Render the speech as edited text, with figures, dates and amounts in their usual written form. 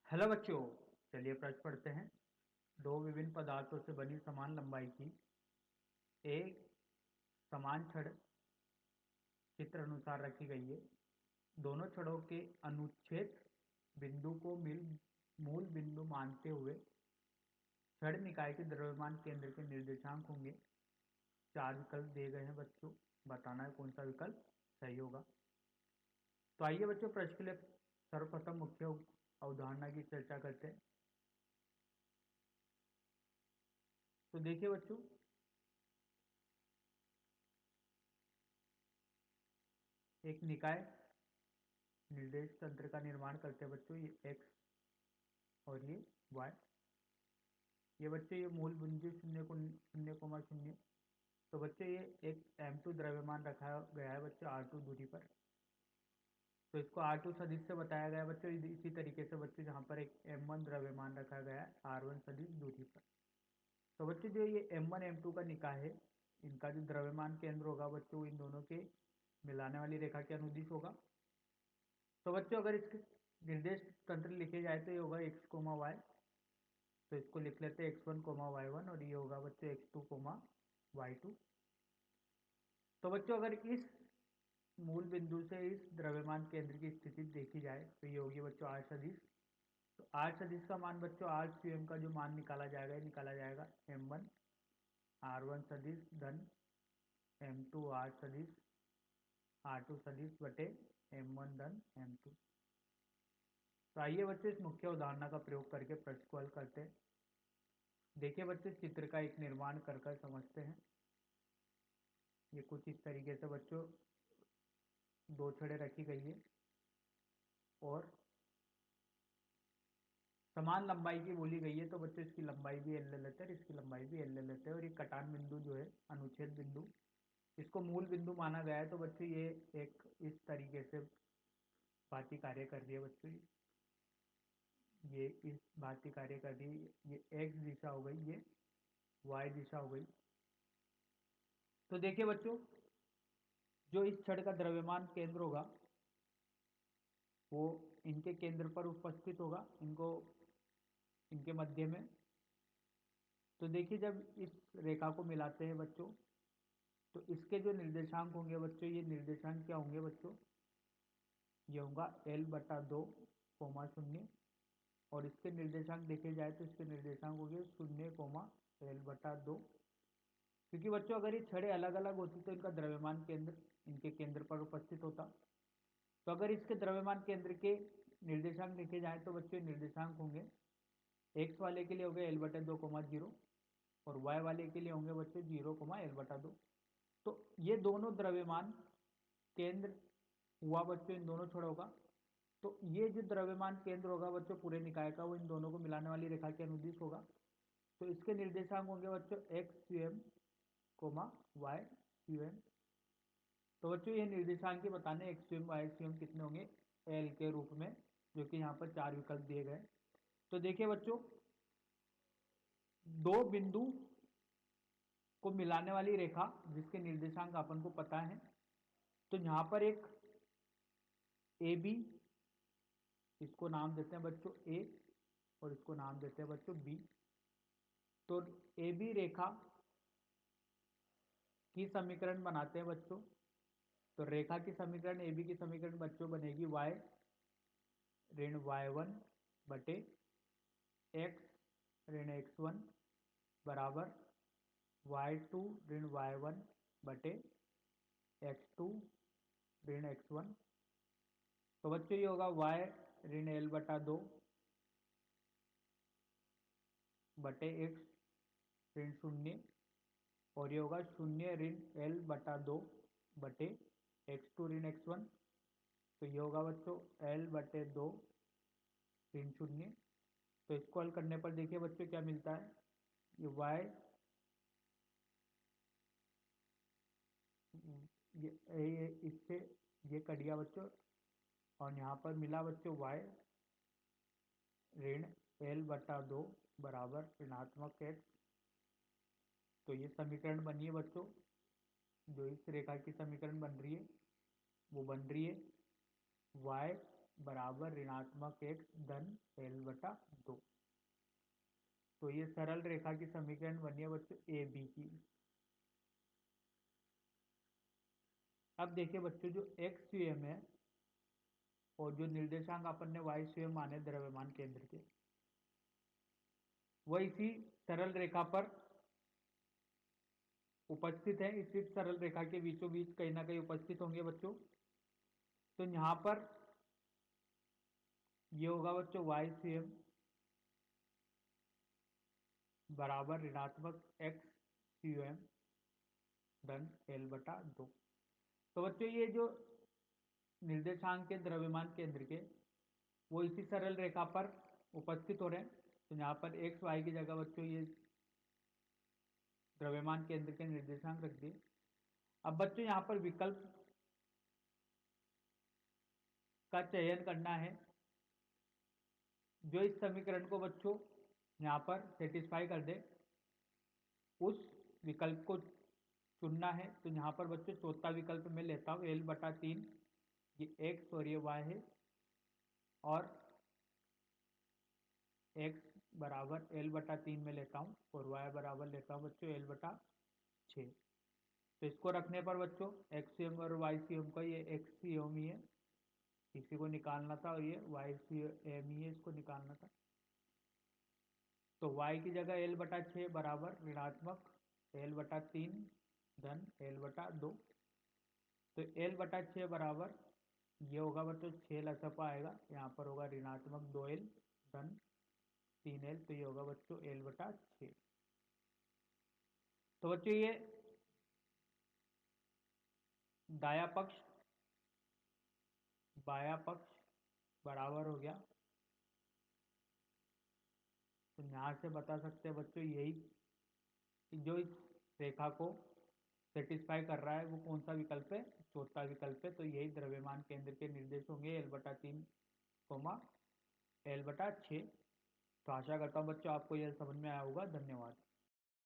Hello बच्चों। चलिए प्रश्न पढ़ते हैं। दो विभिन्न पदार्थों से बनी समान लंबाई की एक समान छड़ चित्र अनुसार रखी गई है। दोनों छड़ों के अनुच्छेद बिंदु को मूल बिंदु मानते हुए छड़ निकाय के द्रव्यमान केंद्र के निर्देशांक होंगे। चार विकल्प दिए गए हैं बच्चों, बताना है कौन सा विकल्प सही होगा। तो आइए बच्चों, प्रश्न के लिए सर्वप्रथम मुख्य अवधारणा की चर्चा करते हैं। तो देखिए बच्चों, एक निकाय निर्देश तंत्र का निर्माण करते हैं बच्चों। ये एक्स और ये वाई। ये बच्चे ये मूल बिंदु शून्य कोमा शून्य। तो बच्चे ये एक m2 द्रव्यमान रखा गया है बच्चों r2 दूरी पर। तो इसको r2 सदिश से बताया गया है बच्चों। इसी तरीके से बच्चों जहाँ पर एक m1 द्रव्यमान रखा गया है r1 सदिश दूरी पर। तो बच्चों जो ये m1 m2 का निकाय है, इनका जो द्रव्यमान केंद्र होगा बच्चों इन दोनों के मिलाने वाली रेखा के अनुदिश होगा। तो बच्चों अगर इसके निर्देश तंत्र लिखे जाए तो ये होगा x कोमा वाई। तो इसको लिख लेते हैं x1 कोमा y1 और ये होगा बच्चों x2 कोमा y2। तो बच्चों अगर इस मूल बिंदु से इस द्रव्यमान केंद्र की स्थिति देखी जाए तो ये होगी बच्चों r सदिश। तो r सदिश का मान बच्चों r स्वयं का जो मान निकाला जाएगा, निकाला जाएगा m1 r1 सदिश धन m2 r सदिश r2 सदिश बटे m1 धन m2। तो आइए बच्चों इस मुख्य उदाहरण का प्रयोग करके प्रश्न को हल करते हैं। देखिए बच्चों, चित्र का एक निर्माण कर समझते हैं। ये कुछ इस तरीके से बच्चों दो छड़ें रखी गई है और समान लंबाई की बोली गई है। तो बच्चों इसकी लंबाई भी एल ले लेते हैं और इसकी लंबाई भी एल ले लेते हैं। और ये कटान बिंदु जो है अनुच्छेद बिंदु, इसको मूल बिंदु माना गया है। तो बच्चों ये एक इस तरीके से भांति कार्य कर रही है बच्चों। ये इस भांति कार्य कर रही है। ये एक्स दिशा हो गई, ये वाई दिशा हो गई। तो देखिए बच्चों, जो इस छड़ का द्रव्यमान केंद्र होगा वो इनके केंद्र पर उपस्थित होगा, इनको इनके मध्य में। तो देखिए जब इस रेखा को मिलाते हैं बच्चों तो इसके जो निर्देशांक होंगे बच्चों, ये निर्देशांक क्या होंगे बच्चों, ये होगा L/2 कोमा शून्य। और इसके निर्देशांक देखे जाए तो इसके निर्देशांक होंगे 0 कोमा L/2। क्योंकि बच्चों अगर ये छड़ें अलग अलग होती तो इनका द्रव्यमान केंद्र इनके केंद्र पर उपस्थित होता। तो अगर इसके द्रव्यमान केंद्र के निर्देशांक देखे जाए तो बच्चों निर्देशांक होंगे एक्स वाले के लिए हो गए L/2 कोमा 0 और वाई वाले के लिए होंगे बच्चों 0 कोमा L/2। तो ये दोनों द्रव्यमान केंद्र हुआ बच्चों इन दोनों छड़ों का। तो ये जो द्रव्यमान केंद्र होगा बच्चों पूरे निकाय का, वो इन दोनों को मिलाने वाली रेखा के अनुदिश होगा। तो इसके निर्देशांक होंगे बच्चों एक्स स्वयं कोमा वाई स्वयं। तो बच्चों ये निर्देशांक ही बताने एक्स स्वयं वाई स्वयं कितने होंगे एल के रूप में, जो कि यहाँ पर चार विकल्प दिए गए। तो देखिए बच्चों, दो बिंदु को मिलाने वाली रेखा जिसके निर्देशांक अपन को पता है, तो यहाँ पर एक ए बी, इसको नाम देते हैं बच्चों ए और इसको नाम देते हैं बच्चों बी। तो ए बी रेखा की समीकरण बनाते हैं बच्चों। तो रेखा की समीकरण ए बी की समीकरण बच्चों बनेगी y ऋण y1 बटे x ऋण x1 बराबर y2 ऋण y1 बटे x2 ऋण x1। तो बच्चों ये होगा y ऋण L/2 बटे x ऋण 0 और ये होगा 0 ऋण L/2 बटे x2 ऋण x1। तो ये होगा बच्चों L/2 ऋण 0। तो इसको हल करने पर देखिए बच्चों क्या मिलता है, ये y इससे ये कट गया बच्चों और यहाँ पर मिला बच्चों y ऋण L/2 बराबर ऋणात्मक x। तो ये समीकरण बनी है बच्चों, जो इस रेखा की समीकरण बन रही है वो बन रही है y बराबर ऋणात्मक x धन l बटा 2। तो ये सरल रेखा की समीकरण बनी है बच्चों ए बी की। अब देखिए बच्चों, जो x स्वयं है और जो निर्देशांक अपन ने y स्वयं माने द्रव्यमान केंद्र के, वह इसी सरल रेखा पर उपस्थित है। इसी सरल रेखा के बीचों बीच कहीं ना कहीं उपस्थित होंगे बच्चों। तो यहां पर ये होगा बच्चों y स्वयं बराबर ऋणात्मक x स्वयं धन l बटा 2। तो बच्चों ये जो निर्देशांक के द्रव्यमान केंद्र के, वो इसी सरल रेखा पर उपस्थित हो रहे हैं। तो यहाँ पर एक्स वाई की जगह बच्चों ये द्रव्यमान केंद्र के निर्देशांक रख दिए। अब बच्चों यहाँ पर विकल्प का चयन करना है जो इस समीकरण को बच्चों यहाँ पर सेटिस्फाई कर दे, उस विकल्प को चुनना है। तो यहाँ पर बच्चों चौथा विकल्प मैं लेता हूँ l बटा 3, ये x और ये y है, और x बराबर l बटा 3 में लेता हूँ और y बराबर लेता हूँ बच्चों l बटा 6। तो इसको रखने पर बच्चों x सी एम और y सी एम का, ये x सी एम ही है, इसी को निकालना था, और ये y सी एम ही है, इसको निकालना था। तो y की जगह l बटा 6 बराबर ऋणात्मक l बटा 3 धन l बटा 2। तो l बटा 6 बराबर ये होगा बच्चों 6 लसपा आएगा, यहाँ पर होगा ऋणात्मक 2l धन 3l। तो ये होगा बच्चों l बटा 6। तो बच्चों ये दाया पक्ष बाया पक्ष बराबर हो गया। तो यहाँ से बता सकते हैं बच्चों यही कि जो इस रेखा को सेटिस्फाई कर रहा है वो कौन सा विकल्प है, चौथा विकल्प है। तो यही द्रव्यमान केंद्र के निर्देश होंगे l बटा 3 कोमा l बटा 6। तो आशा करता हूँ बच्चों आपको यह समझ में आया होगा। धन्यवाद।